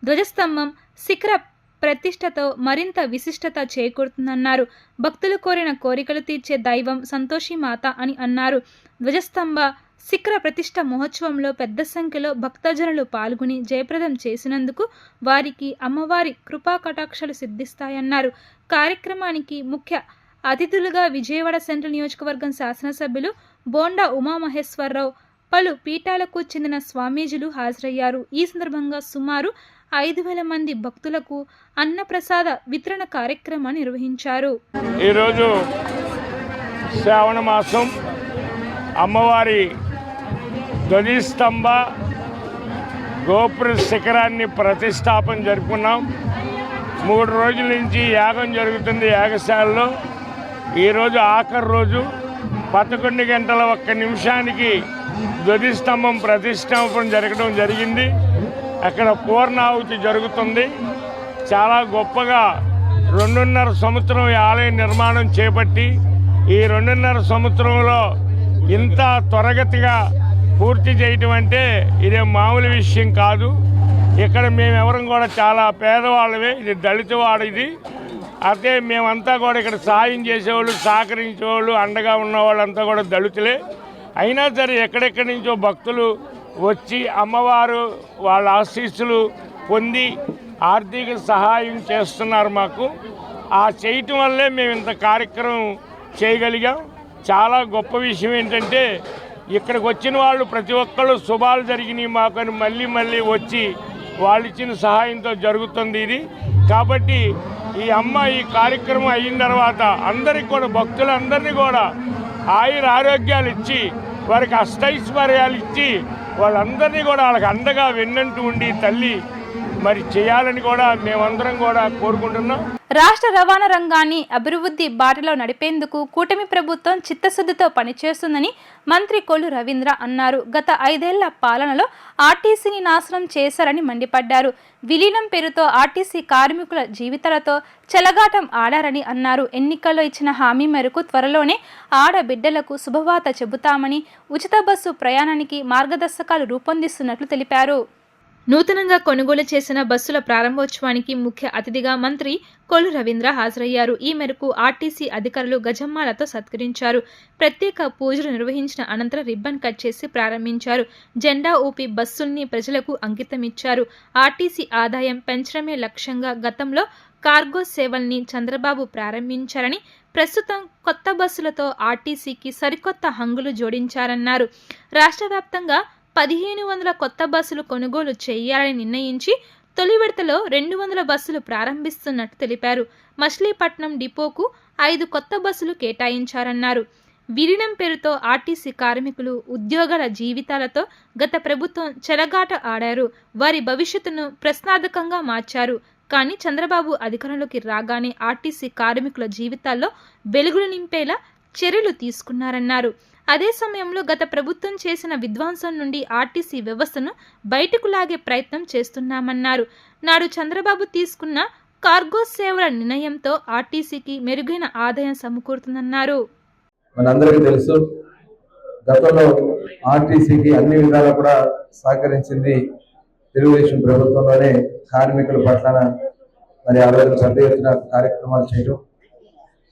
Speaker 1: ధ్వజస్తంభం శిఖర ప్రతిష్టతో మరింత విశిష్టత చేకూరుతుందన్నారు. భక్తులు కోరిన కోరికలు తీర్చే దైవం సంతోషిమాత అని అన్నారు. ధ్వజస్తంభ శిఖర ప్రతిష్ట మహోత్సవంలో పెద్ద సంఖ్యలో భక్తజనులు పాల్గొని జయప్రదం చేసినందుకు వారికి అమ్మవారి కృపా కటాక్షాలు సిద్ధిస్తాయన్నారు. కార్యక్రమానికి ముఖ్య అతిథులుగా విజయవాడ సెంట్రల్ నియోజకవర్గం శాసనసభ్యులు బోండా ఉమామహేశ్వరరావు, పలు పీఠాలకు చెందిన స్వామీజీలు హాజరయ్యారు. ఈ సందర్భంగా సుమారు 5,000 మంది భక్తులకు అన్నప్రసాద వితరణ కార్యక్రమాన్ని నిర్వహించారు.
Speaker 7: ఈరోజు శ్రావణ మాసం అమ్మవారి ధ్వజస్తంభ గోపుర శిఖరాన్ని ప్రతిష్టాపన జరుపుకున్నాం. 3 రోజుల నుంచి యాగం జరుగుతుంది యాగశాలలో. ఈరోజు ఆఖరి రోజు 11 గంటల 1 నిమిషానికి ధ్వజస్తంభం ప్రతిష్టాపన జరగడం జరిగింది. అక్కడ పూర్ణాహుతి జరుగుతుంది. చాలా గొప్పగా 2.5 సంవత్సరం ఈ ఆలయ నిర్మాణం చేపట్టి ఈ 2.5 సంవత్సరంలో ఇంత త్వరగతిగా పూర్తి చేయటం అంటే ఇదే మామూలు విషయం కాదు. ఇక్కడ మేమెవరం కూడా చాలా పేదవాళ్ళమే. ఇది దళితవాడు. ఇది అయితే మేమంతా కూడా ఇక్కడ సాయం చేసేవాళ్ళు, సహకరించేవాళ్ళు, అండగా ఉన్న వాళ్ళంతా కూడా దళితులే. అయినా సరే ఎక్కడెక్కడి నుంచో భక్తులు వచ్చి అమ్మవారు వాళ్ళ ఆశీస్సులు పొంది ఆర్థిక సహాయం చేస్తున్నారు మాకు. ఆ చేయటం వల్లే మేము ఇంత కార్యక్రమం చేయగలిగాం. చాలా గొప్ప విషయం ఏంటంటే ఇక్కడికి వచ్చిన వాళ్ళు ప్రతి ఒక్కళ్ళు శుభాలు జరిగినాయి మాకు మళ్ళీ మళ్ళీ వచ్చి వాళ్ళు ఇచ్చిన సహాయంతో జరుగుతుంది ఇది. కాబట్టి ఈ అమ్మ ఈ కార్యక్రమం అయిన తర్వాత అందరికి కూడా భక్తులందరినీ కూడా ఆయుర ఆరోగ్యాలు ఇచ్చి వారికి అష్టైశ్వర్యాలు ఇచ్చి వాళ్ళందరినీ కూడా వాళ్ళకి అండగా వెన్నంటూ ఉండి తల్లి మరి చేయాలని కూడా మేమందరం కూడా కోరుకుంటున్నాం.
Speaker 1: రాష్ట్ర రవాణా రంగాన్ని అభివృద్ధి బాటలో నడిపేందుకు కూటమి ప్రభుత్వం చిత్తశుద్ధితో పనిచేస్తుందని మంత్రి కొల్లు రవీంద్ర అన్నారు. గత 5 ఏళ్ల పాలనలో ఆర్టీసీని నాశనం చేశారని మండిపడ్డారు. విలీనం పేరుతో ఆర్టీసీ కార్మికుల జీవితాలతో చెలగాటం ఆడారని అన్నారు. ఎన్నికల్లో ఇచ్చిన హామీ మేరకు త్వరలోనే ఆడబిడ్డలకు శుభవార్త చెబుతామని, ఉచిత బస్సు ప్రయాణానికి మార్గదర్శకాలు రూపొందిస్తున్నట్లు తెలిపారు. నూతనంగా కొనుగోలు చేసిన బస్సుల ప్రారంభోత్సవానికి ముఖ్య అతిథిగా మంత్రి కొల్లు రవీంద్ర హాజరయ్యారు. ఈ మేరకు ఆర్టీసీ అధికారులు గజమ్మాలతో సత్కరించారు. ప్రత్యేక పూజలు నిర్వహించిన అనంతరం రిబ్బన్ కట్ చేసి ప్రారంభించారు. జెండా ఊపి బస్సుల్ని ప్రజలకు అంకితమిచ్చారు. ఆర్టీసీ ఆదాయం పెంచడమే లక్ష్యంగా గతంలో కార్గో సేవల్ని చంద్రబాబు ప్రారంభించారని, ప్రస్తుతం కొత్త బస్సులతో ఆర్టీసీకి సరికొత్త హంగులు జోడించారన్నారు. రాష్ట్ర వ్యాప్తంగా 1,500 కొత్త బస్సులు కొనుగోలు చేయాలని నిర్ణయించి తొలి విడతలో 200 బస్సులు ప్రారంభిస్తున్నట్టు తెలిపారు. మచిలీపట్నం డిపోకు 5 కొత్త బస్సులు కేటాయించారన్నారు. విలీనం పేరుతో ఆర్టీసీ కార్మికులు ఉద్యోగుల జీవితాలతో గత ప్రభుత్వం చెలగాట ఆడారు. వారి భవిష్యత్తును ప్రశ్నార్థకంగా మార్చారు. కానీ చంద్రబాబు అధికారంలోకి రాగానే ఆర్టీసీ కార్మికుల జీవితాల్లో వెలుగులు నింపేలా చర్యలు తీసుకున్నారన్నారు. అదే సమయంలో గత ప్రభుత్వం చేసిన విధ్వంసం నుండి ఆర్టీసీ వ్యవస్థను బయటకు లాగే ప్రయత్నం చేస్తున్నామన్నారు. నాడు చంద్రబాబు తీసుకున్న కార్గో సేవల నిర్ణయంతో ఆర్టీసీకి మెరుగైన ఆదాయం సమకూరుతుందన్నారు.
Speaker 8: మనందరికీ తెలుసు, గతంలో ఆర్టీసీకి అన్ని విధాలా కూడా సహకరించింది తెలుగుదేశం ప్రభుత్వంలోనే. కార్మికుల పట్ల మరి ఆ రోజు పెద్ద ఎత్తున కార్యక్రమాలు చేయడం,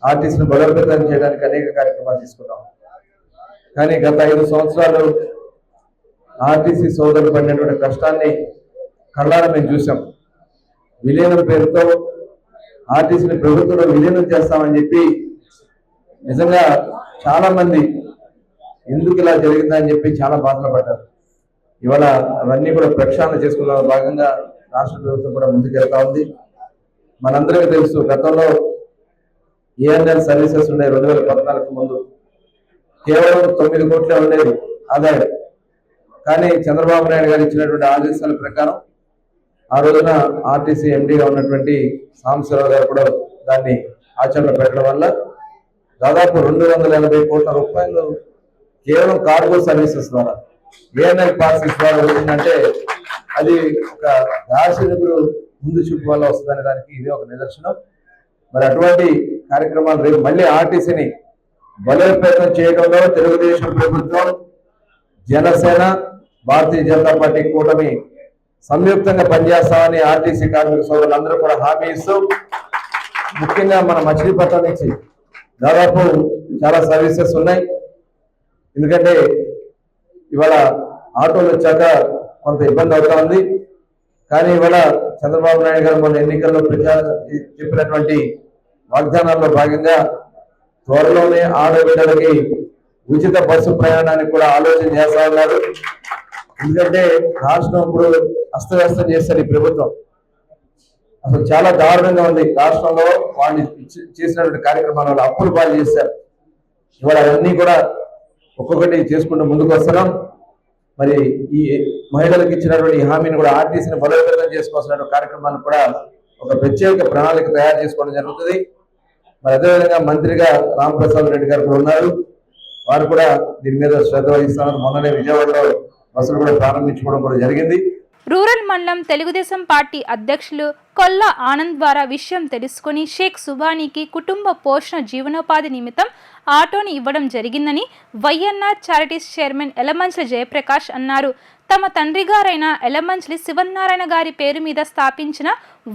Speaker 8: ఆర్టీసీని బలోపేతం చేయడానికి అనేక కార్యక్రమాలు తీసుకున్నాం. కానీ గత 5 సంవత్సరాలు ఆర్టీసీ సోదరులు పడినటువంటి కష్టాన్ని కళ్ళారా మేము చూసాం. విలీనం పేరుతో ఆర్టీసీని ప్రభుత్వంలో విలీనం చేస్తామని చెప్పి నిజంగా చాలా మంది ఎందుకు ఇలా జరిగిందని చెప్పి చాలా బాధలు పడ్డారు. ఇవాళ అవన్నీ కూడా ప్రక్షాళన చేసుకున్న భాగంగా రాష్ట్ర ప్రభుత్వం కూడా ముందుకెళ్తా ఉంది. మనందరికీ తెలుసు, గతంలో ఏఎన్ఎల్ సర్వీసెస్ ఉండే 2014 ముందు కేవలం 9 కోట్లే ఉండేది ఆదాయం. కానీ చంద్రబాబు నాయుడు గారు ఇచ్చినటువంటి ఆదేశాల ప్రకారం ఆ రోజున ఆర్టీసీ ఎండీగా ఉన్నటువంటి సాంబశివరావు గారు కూడా దాన్ని ఆచరణ పెట్టడం వల్ల దాదాపు 280 కోట్ల రూపాయలు కేవలం కార్గో సర్వీసెస్ ద్వారా, ఏఎన్ఎల్ పార్సెస్ ద్వారా వచ్చిందంటే అది ఒక దార్శనికుడు ముందు చూపు వల్ల వస్తుందనే దానికి ఇదే ఒక నిదర్శనం. మరి అటువంటి కార్యక్రమాలు రేపు మళ్ళీ ఆర్టీసీని బలోపేతం చేయడంలో తెలుగుదేశం ప్రభుత్వం, జనసేన, భారతీయ జనతా పార్టీ కూటమి సంయుక్తంగా పనిచేస్తామని ఆర్టీసీ కార్మిక సోదరులందరూ కూడా హామీ ఇస్తూ, ముఖ్యంగా మన మచిలీపట్నం నుంచి దాదాపు చాలా సర్వీసెస్ ఉన్నాయి. ఎందుకంటే ఇవాళ ఆటోలు వచ్చాక కొంత ఇబ్బంది అవుతా ఉంది. కానీ ఇవాళ చంద్రబాబు నాయుడు గారు మన ఎన్నికల్లో చెప్పినటువంటి వాగ్దానాల్లో భాగంగా త్వరలోనే ఆడబిడ్డలకి ఉచిత బస్సు ప్రయాణానికి కూడా ఆలోచన చేస్తా ఉన్నారు. ఎందుకంటే రాష్ట్రం ఇప్పుడు అస్తవ్యస్తం చేస్తారు ఈ ప్రభుత్వం. అసలు చాలా దారుణంగా ఉంది. రాష్ట్రంలో వాళ్ళు చేసినటువంటి కార్యక్రమాల వల్ల అప్పులు పాలు చేశారు. ఇవాళ అవన్నీ కూడా ఒక్కొక్కటి చేసుకుంటూ ముందుకు వస్తున్నాం. మరి ఈ మహిళలకు ఇచ్చినటువంటి హామీని కూడా ఆర్టీసీని బలోపేతం చేసుకోవాల్సిన కార్యక్రమాన్ని కూడా ఒక ప్రత్యేక ప్రణాళిక తయారు చేసుకోవడం జరుగుతుంది. మరి అదేవిధంగా మంత్రిగా రాంప్రసాద్ రెడ్డి గారు కూడా ఉన్నారు. వారు కూడా దీని మీద శ్రద్ధ వహిస్తున్నారు. మొన్ననే విజయవాడలో బస్సులు కూడా ప్రారంభించుకోవడం కూడా జరిగింది.
Speaker 1: రూరల్ మండలం తెలుగుదేశం పార్టీ అధ్యక్షులు కొల్ల ఆనంద్ ద్వారా విషయం తెలుసుకుని షేక్ సుబానీకి కుటుంబ పోషణ జీవనోపాధి నిమిత్తం ఆటోని ఇవ్వడం జరిగిందని YNR charities chairman Yelamanchili Jayaprakash అన్నారు. తమ తండ్రి గారైన ఎలమంచిలి శివనారాయణ గారి పేరు మీద స్థాపించిన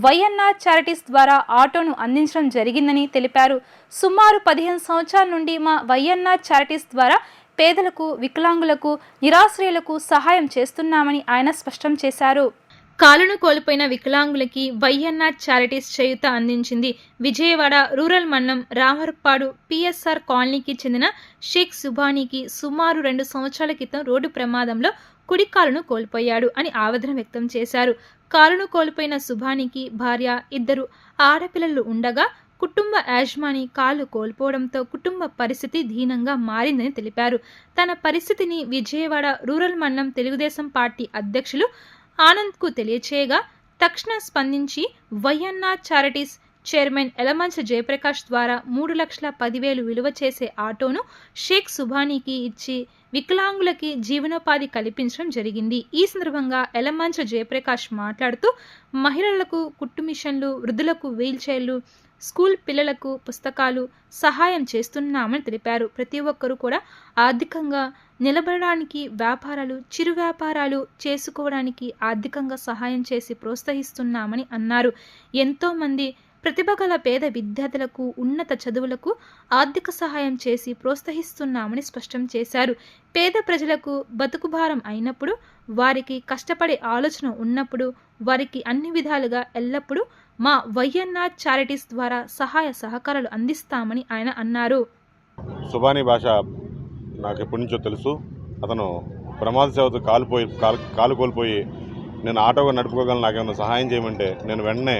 Speaker 1: వైఎన్ఆర్ చారిటీస్ ద్వారా ఆటోను అందించడం జరిగిందని తెలిపారు. సుమారు 15 సంవత్సరాల నుండి మా వైఎన్ఆర్ చారిటీస్ ద్వారా పేదలకు, వికలాంగులకు, నిరాశ్రయులకు సహాయం చేస్తున్నామని ఆయన స్పష్టం చేశారు. కాలును కోల్పోయిన వికలాంగులకి వైఎన్ఆర్ చారిటీస్ చేయూత అందించింది. విజయవాడ రూరల్ మండలం రామర్పాడు పిఎస్ఆర్ కాలనీకి చెందిన షేక్ సుబానీకి సుమారు 2 సంవత్సరాల క్రితం రోడ్డు ప్రమాదంలో కుడి కాలును కోల్పోయాడు అని ఆవేదన వ్యక్తం చేశారు. కాలును కోల్పోయిన సుబానీకి భార్య, 2 ఆడపిల్లలు ఉండగా కుటుంబ యాజమాని కాలు కోల్పోవడంతో కుటుంబ పరిస్థితి దీనంగా మారిందని తెలిపారు. తన పరిస్థితిని విజయవాడ రూరల్ మండలం తెలుగుదేశం పార్టీ అధ్యక్షులు ఆనంద్కు తెలియచేయగా తక్షణ స్పందించి YNR charities chairman Elamanchi Jayaprakash ద్వారా 3,10,000 విలువ చేసే ఆటోను షేక్ సుబానీకి ఇచ్చి వికలాంగులకి జీవనోపాధి కల్పించడం జరిగింది. ఈ సందర్భంగా ఎలమంచి జయప్రకాష్ మాట్లాడుతూ మహిళలకు కుట్టు మిషన్లు, వృద్ధులకు వీల్ చైర్లు, స్కూల్ పిల్లలకు పుస్తకాలు సహాయం చేస్తున్నామని తెలిపారు. ప్రతి ఒక్కరూ కూడా ఆర్థికంగా నిలబడడానికి, వ్యాపారాలు, చిరు వ్యాపారాలు చేసుకోవడానికి ఆర్థికంగా సహాయం చేసి ప్రోత్సహిస్తున్నామని అన్నారు. ఎంతోమంది ప్రతిభ గల పేద విద్యార్థులకు ఉన్నత చదువులకు ఆర్థిక సహాయం చేసి ప్రోత్సహిస్తున్నామని స్పష్టం చేశారు. పేద ప్రజలకు బతుకు భారం అయినప్పుడు, వారికి కష్టపడే ఆలోచన ఉన్నప్పుడు, వారికి అన్ని విధాలుగా ఎల్లప్పుడూ మా వైఎన్ఆర్ చారిటీస్ ద్వారా సహాయ సహకారాలు అందిస్తామని ఆయన అన్నారు.
Speaker 9: సుబానీ భాష నాకు ఎప్పటి నుంచో తెలుసు. అతను ప్రమాద సేవతో కాలు కోల్పోయి నేను ఆటోగా నడుపుకోగలను, నాకేమైనా సహాయం చేయమంటే నేను వెంటనే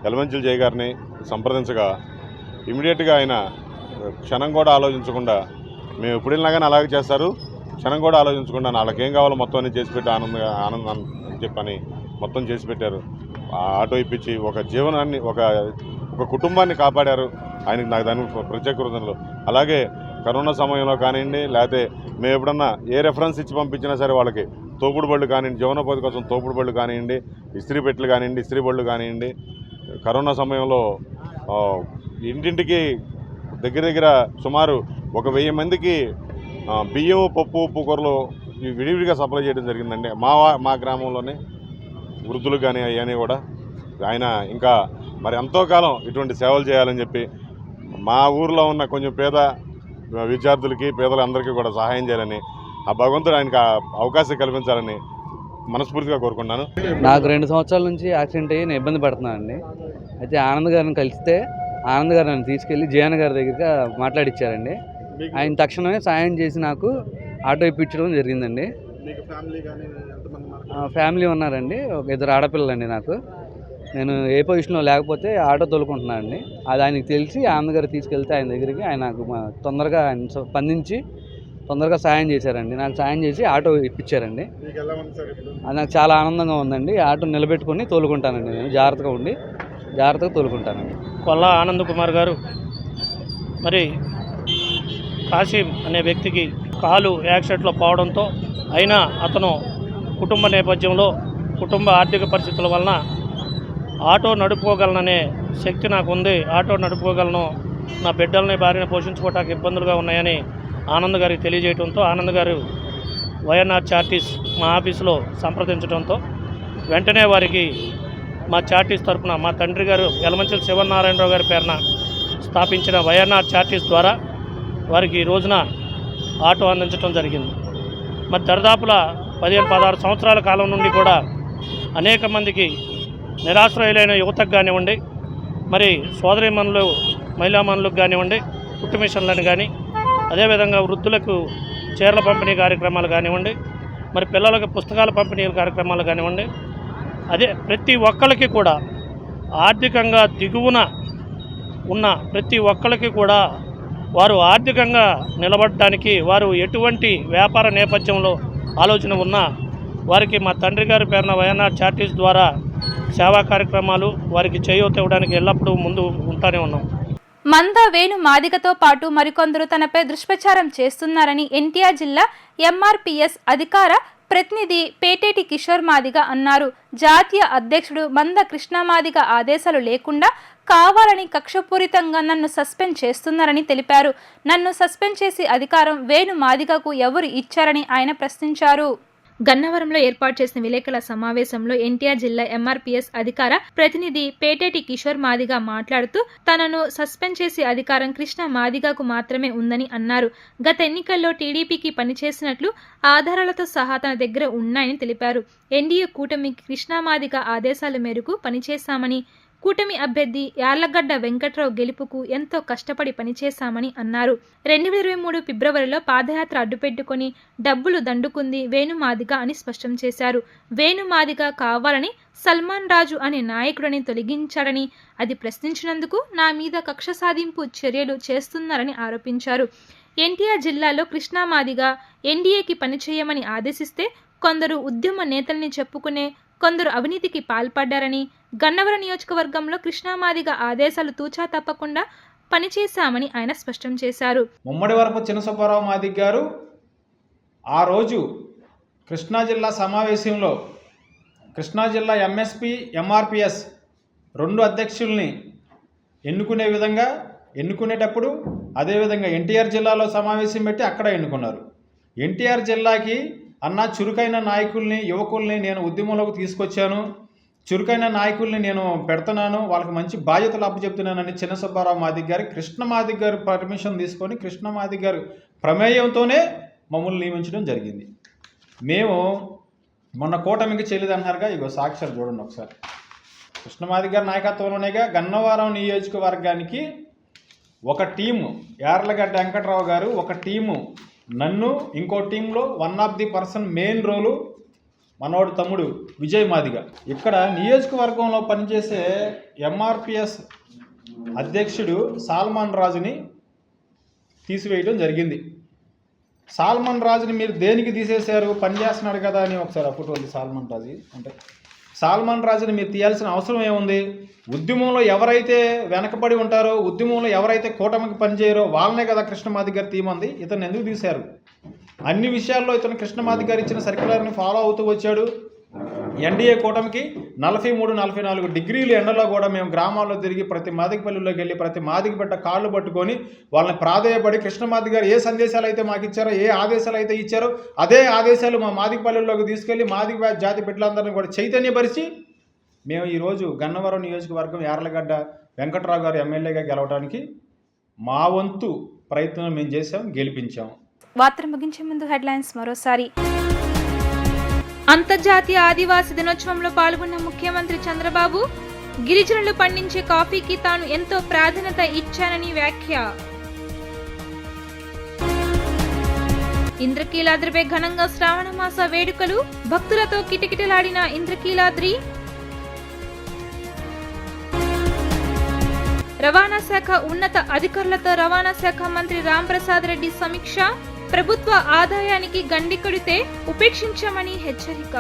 Speaker 9: ఎలమంచిలి జయ గారిని సంప్రదించగా ఇమీడియట్గా ఆయన క్షణం కూడా ఆలోచించకుండా, మేము ఎప్పుడు వెళ్ళినా కానీ అలాగే చేస్తారు, క్షణం కూడా ఆలోచించకుండా వాళ్ళకి ఏం కావాలో మొత్తం అన్ని చేసి పెట్టి ఆనందం అని చెప్పని మొత్తం చేసి పెట్టారు. ఆ ఆటో ఇప్పించి ఒక జీవనాన్ని, ఒక కుటుంబాన్ని కాపాడారు. ఆయనకి నాకు దాని ప్రత్యేక కృతజ్ఞతలు. అలాగే కరోనా సమయంలో కానివ్వండి, లేకపోతే మేము ఎప్పుడన్నా ఏ రెఫరెన్స్ ఇచ్చి పంపించినా సరే వాళ్ళకి తోపుడు బళ్ళు కానివ్వండి, జీవనోపాధి కోసం తోపుడు బళ్ళు కానివ్వండి, ఇస్త్రీ పెట్టెలు కానివ్వండి, ఇస్త్రీ బళ్ళు కానివ్వండి, కరోనా సమయంలో ఇంటింటికి దగ్గర సుమారు 1,000 మందికి బియ్యం, పప్పు, ఉప్పు కూరలు విడివిడిగా సప్లై చేయడం జరిగిందండి. మా గ్రామంలోనే వృద్ధులు కానీ అవన్నీ కూడా ఆయన ఇంకా మరి ఎంతో కాలం ఇటువంటి సేవలు చేయాలని చెప్పి మా ఊర్లో ఉన్న కొంచెం పేద విద్యార్థులకి, పేదలందరికీ కూడా సహాయం చేయాలని, ఆ భగవంతుడు ఆయనకు అవకాశం కల్పించాలని మనస్ఫూర్తిగా కోరుకున్నాను.
Speaker 10: నాకు 2 సంవత్సరాల నుంచి యాక్సిడెంట్ అయ్యి నేను ఇబ్బంది పడుతున్నానండి. అయితే ఆనంద్ గారిని కలిస్తే ఆనంద్ గారు నన్ను తీసుకెళ్ళి జయన్ గారి దగ్గర మాట్లాడిచ్చారండి. ఆయన తక్షణమే సాయం చేసి నాకు ఆటో ఇప్పించడం జరిగిందండి. ఫ్యామిలీ ఉన్నారండి, ఒక 2 ఆడపిల్లలండి నాకు. నేను ఏ పొజిషన్లో లేకపోతే ఆటో తోలుకుంటున్నానండి. అది ఆయనకి తెలిసి ఆనంద్ గారు తీసుకెళ్తే ఆయన దగ్గరికి ఆయన నాకు తొందరగా ఆయన స్పందించి తొందరగా సాయం చేశారండి. నాకు సాయం చేసి ఆటో ఇప్పించారండి. అది నాకు చాలా ఆనందంగా ఉందండి. ఆటో నిలబెట్టుకొని తోలుకుంటానండి. నేను జాగ్రత్తగా తోలుకుంటానండి.
Speaker 11: కొల్లా ఆనంద్ కుమార్ గారు మరి కాసిం అనే వ్యక్తికి కాలు యాక్సిడెంట్లో పోవడంతో అయినా అతను కుటుంబ నేపథ్యంలో, కుటుంబ ఆర్థిక పరిస్థితుల వలన ఆటో నడుపుకోగలననే శక్తి నాకు ఉంది, ఆటో నడుపుకోగలను, నా బిడ్డల్ని భార్యను పోషించుకోవడానికి ఇబ్బందులుగా ఉన్నాయని ఆనంద్ గారికి తెలియజేయడంతో ఆనంద్ గారు వైఎన్ఆర్ చారిటీస్ మా ఆఫీసులో సంప్రదించడంతో వెంటనే వారికి మా చారిటీస్ తరఫున మా తండ్రి గారు యలమంచిలి శివనారాయణరావు గారి పేరున స్థాపించిన వైఎన్ఆర్ చారిటీస్ ద్వారా వారికి ఈ రోజున ఆటో అందించడం జరిగింది. మరి దరిదాపుల 15-16 సంవత్సరాల కాలం నుండి కూడా అనేక మందికి నిరాశ్రయులైన యువతకు కానివ్వండి, మరి సోదరీమణులు మహిళామణులకు కానివ్వండి, కుట్టు మిషన్లను కానీ, అదేవిధంగా వృద్ధులకు చీరల పంపిణీ కార్యక్రమాలు కానివ్వండి, మరి పిల్లలకు పుస్తకాల పంపిణీ కార్యక్రమాలు కానివ్వండి, అదే ప్రతి ఒక్కరికి కూడా ఆర్థికంగా దిగువన ఉన్న ప్రతి ఒక్కరికి కూడా వారు ఆర్థికంగా నిలబడడానికి వారు ఎటువంటి వ్యాపార నేపథ్యంలో ఆలోచన ఉన్నా వారికి మా తండ్రి గారి పేరున వైఎన్ఆర్ చారిటీస్ ద్వారా సేవా కార్యక్రమాలు వారికి చేయూత ఇవ్వడానికి ఎల్లప్పుడూ ముందు ఉంటానే ఉన్నాం.
Speaker 1: మంద వేణు మాదిగతో పాటు మరికొందరు తనపై దుష్ప్రచారం చేస్తున్నారని ఎన్టీఆర్ జిల్లా ఎంఆర్పీఎస్ అధికార ప్రతినిధి పేటేటి కిషోర్ మాదిగ అన్నారు. జాతీయ అధ్యక్షుడు మంద కృష్ణ మాదిగ ఆదేశాలు లేకుండా కావాలని కక్షపూరితంగా నన్ను సస్పెండ్ చేస్తున్నారని తెలిపారు. నన్ను సస్పెండ్ చేసే అధికారం వేణు మాదిగకు ఎవరు ఇచ్చారని ఆయన ప్రశ్నించారు. గన్నవరంలో ఏర్పాటు చేసిన విలేకరుల సమావేశంలో ఎన్టీఆర్ జిల్లా ఎంఆర్పీఎస్ అధికార ప్రతినిధి పేటేటి కిషోర్ మాదిగ మాట్లాడుతూ తనను సస్పెండ్ చేసే అధికారం కృష్ణ మాదిగకు మాత్రమే ఉందని అన్నారు. గత ఎన్నికల్లో టీడీపీకి పనిచేసినట్లు ఆధారాలతో సహా తన దగ్గర ఉన్నాయని తెలిపారు. ఎన్డీఏ కూటమికి కృష్ణ మాదిగ ఆదేశాల మేరకు పనిచేశామని, కూటమి అభ్యర్థి యార్లగడ్డ వెంకట్రావు గెలుపుకు ఎంతో కష్టపడి పనిచేశామని అన్నారు. 2023 ఫిబ్రవరిలో పాదయాత్ర అడ్డుపెట్టుకుని డబ్బులు దండుకుంది వేణు మాదిగ అని స్పష్టం చేశారు. వేణు మాదిగ కావాలని సల్మాన్ రాజు అనే నాయకుడిని తొలగించాడని, అది ప్రశ్నించినందుకు నా మీద కక్ష సాధింపు చర్యలు చేస్తున్నారని ఆరోపించారు. ఎన్టీఆర్ జిల్లాలో కృష్ణా మాదిగ ఎన్డీఏకి పనిచేయమని ఆదేశిస్తే కొందరు ఉద్యమ నేతల్ని చెప్పుకునే కొందరు అవినీతికి పాల్పడ్డారని, గన్నవరం నియోజకవర్గంలో కృష్ణామాదిగ ఆదేశాలు తూచా తప్పకుండా పనిచేశామని ఆయన స్పష్టం చేశారు.
Speaker 12: ముమ్మడివరపు చిన్నసుబ్బారావు మాదిగ గారు ఆ రోజు కృష్ణా జిల్లా సమావేశంలో కృష్ణా జిల్లా ఎంఎస్పి ఎంఆర్పిఎస్ 2 అధ్యక్షుల్ని ఎన్నుకునేటప్పుడు అదేవిధంగా ఎన్టీఆర్ జిల్లాలో సమావేశం పెట్టి అక్కడ ఎన్నుకున్నారు. ఎన్టీఆర్ జిల్లాకి అన్న చురుకైన నాయకుల్ని యువకుల్ని నేను ఉద్యమంలోకి తీసుకొచ్చాను, చురుకైన నాయకుల్ని నేను పెడుతున్నాను, వాళ్ళకి మంచి బాధ్యతలు అప్పచెప్తున్నానని చిన్నసుబ్బారావు మాదిగ గారు కృష్ణ మాదిగ గారు పర్మిషన్ తీసుకొని కృష్ణ మాదిగ గారు ప్రమేయంతోనే మమ్మల్ని నియమించడం జరిగింది. మేము మొన్న కూటమికి చెల్లిదన్నారుగా, ఇగో సాక్ష్యాలు చూడండి ఒకసారి. కృష్ణ మాదిగ గారి నాయకత్వంలోనేగా గన్నవరం నియోజకవర్గానికి ఒక టీము యార్లగడ్డ వెంకట్రావు గారు, ఒక టీము నన్ను, ఇంకో టీంలో 1 ఆఫ్ ది పర్సన్ మెయిన్ రోలు మనోడు తమ్ముడు విజయ్ మాదిగ. ఇక్కడ నియోజకవర్గంలో పనిచేసే ఎంఆర్పిఎస్ అధ్యక్షుడు సాల్మాన్ రాజుని తీసివేయడం జరిగింది. సాల్మాన్ రాజుని మీరు దేనికి తీసేశారు, పనిచేస్తున్నాడు కదా అని ఒకసారి ఆ ఫోటో సాల్మాన్ రాజు అంటే సాల్మాన్ రాజుని మీరు తీయాల్సిన అవసరం ఏముంది? ఉద్యమంలో ఎవరైతే వెనకబడి ఉంటారో, ఉద్యమంలో ఎవరైతే కూటమికి పనిచేయరో వాళ్ళనే కదా కృష్ణమాదిగ గారు తీమంది. ఇతను ఎందుకు తీశారు? అన్ని విషయాల్లో ఇతను కృష్ణమాదిగ గారు ఇచ్చిన సర్క్యులర్ని ఫాలో అవుతూ వచ్చాడు. ఎన్డీఏ కూటమికి 43-44 డిగ్రీలు ఎండలో కూడా మేము గ్రామాల్లో తిరిగి ప్రతి మాదిగపల్లిలోకి వెళ్ళి ప్రతి మాదిగ బిడ్డ కాళ్ళు పట్టుకొని వాళ్ళని ప్రాధేయపడి కృష్ణమాదిగ గారు ఏ సందేశాలు అయితే మాకు ఇచ్చారో, ఏ ఆదేశాలు అయితే ఇచ్చారో అదే ఆదేశాలు మా మాదిగపల్లిలోకి తీసుకెళ్లి మాదిగ జాతి బిడ్డలందరినీ కూడా చైతన్యపరిచి మేము ఈరోజు గన్నవరం నియోజకవర్గం యార్లగడ్డ వెంకట్రావు గారు ఎమ్మెల్యేగా గెలవడానికి మా వంతు ప్రయత్నం మేము చేసాం, గెలిపించాం.
Speaker 1: వార్తలు ముగించే ముందు హెడ్లైన్స్ మరోసారి. అంతర్జాతీయ ఆదివాసీ దినోత్సవంలో పాల్గొన్న ముఖ్యమంత్రి చంద్రబాబు గిరిజనులు పండించే కాఫీకి తాను ఎంతో ప్రాధాన్యత ఇచ్చానని వ్యాఖ్య. ఇంద్రకీలాద్రిపై ఘనంగా శ్రావణ మాస వేడుకలు, భక్తులతో కిటకిటలాడిన ఇంద్రకీలాద్రి. రవాణా శాఖ ఉన్నత అధికారులతో రవాణా శాఖ మంత్రి రాంప్రసాద్ రెడ్డి సమీక్ష. ప్రభుత్వ ఆదాయానికి గండి కొడితే ఉపేక్షించామని హెచ్చరిక.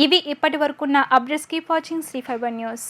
Speaker 1: ఇవి ఇప్పటి వరకున్న updates. Keep watching Sri fiber news.